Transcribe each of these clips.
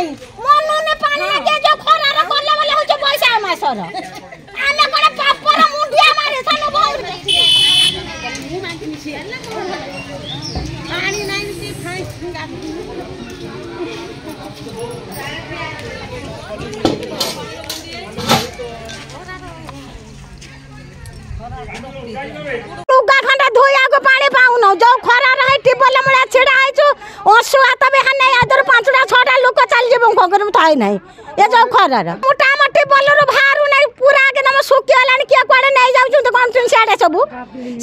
নাই মনুনে পানি লাগে যে খরার করলে বলে হচ্ছে পয়সা মাসর আমি কোন পাপর মুন্ডিয়া মারে সানো বহুত পানি নাই নি খাই लुगा खंडा धोया को पानी पाउन जो खरा रहे टिबल मुड़ा छिड़ा आइछु ओसुआ तबे हने यादर पांचटा छटा लोक चल जेबो खगर थाई नाही ए जो खरा रे मोटा मोटी बलरो भारू नाही पूरा एकदम सुकी हलानी के कोडे नाही जाउ छु तो कोन तुन सियाडे सब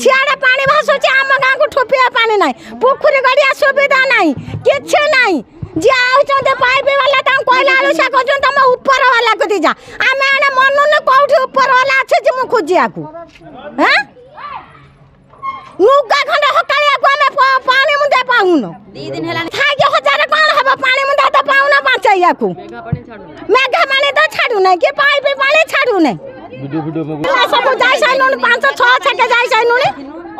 सियाडे पानी भासुची आम गां को ठोपिया पानी नाही पोखरी गडिया सुविधा नाही किछ नाही जे आउ चंदे पाइप वाला ता कोइला आलू से कहजन तम ऊपर वाला को दी जा आमे आने मनु ने कोठी ऊपर वाला আছে যে মু খুজিয়া কো हैं नुगा खंड हकालिया को आमे पानी मुंदे पाउन 2 दिन हेलानी थागे हजार कोन हबा पानी मुंदे तो पाउन पाचैया को मेघा पानी तो छाडू नै के पाइप पानी छाडू नै वीडियो सब जाय साइ नुन 5 6 छके जाय साइ नुन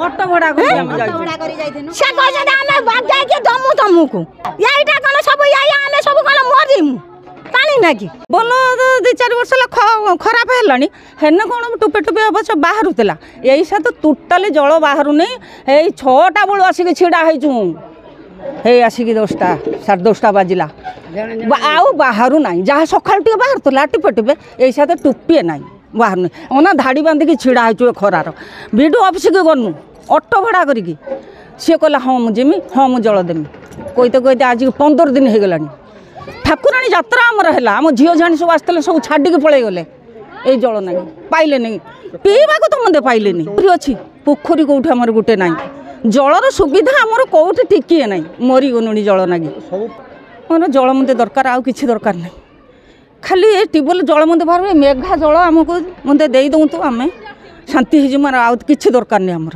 ऑटो भड़ा करी हम जाइथेनु से कहजे आमे बाग के दमु दमु को याइटा कोन सब याया आमे सब कोन मरिमु पानी नाकी बोलो 2-4 वर्ष खराब हेलानी हेन कोन टुपे टुपे अवश्य बाहरुतला एई से तो टोटली जल बाहरु नै एई 6टा बळु आसी छिडा हैजु हे आसी 10टा 10:30 बाजिला आउ बाहरु नाही जहा सखाल टिके बाहरतला टुपे टुपे एई से तो टुपिए नाही बाहर नै ओना धाड़ी बांधी के छिडा हैजु खरार वीडियो ऑफिस के गनु ऑटो भड़ा करी सी कहला हाँ मुझे हाँ मु जल देमी कहते आज 15 दिन हो गलानी ठाकुराणी यात्रा आमर है आम झील झाणी सब आसते सब छाड़ी पलि गले ये जल ना पाइले नहीं पीवा को तो मत पाइले नहीं अच्छी पोखरी कौट आमर गोटे ना जलर सुविधा आमर कौट टिके ना मरी गलुणी जल नागी मोर जल मत दरकार आउ कि दरकार नहीं खाली ये ट्यूबवेल जल मत बाहर मेघा जल आमको मत दे दौतु आम शांति हो आउ कि दरकार नहीं आमर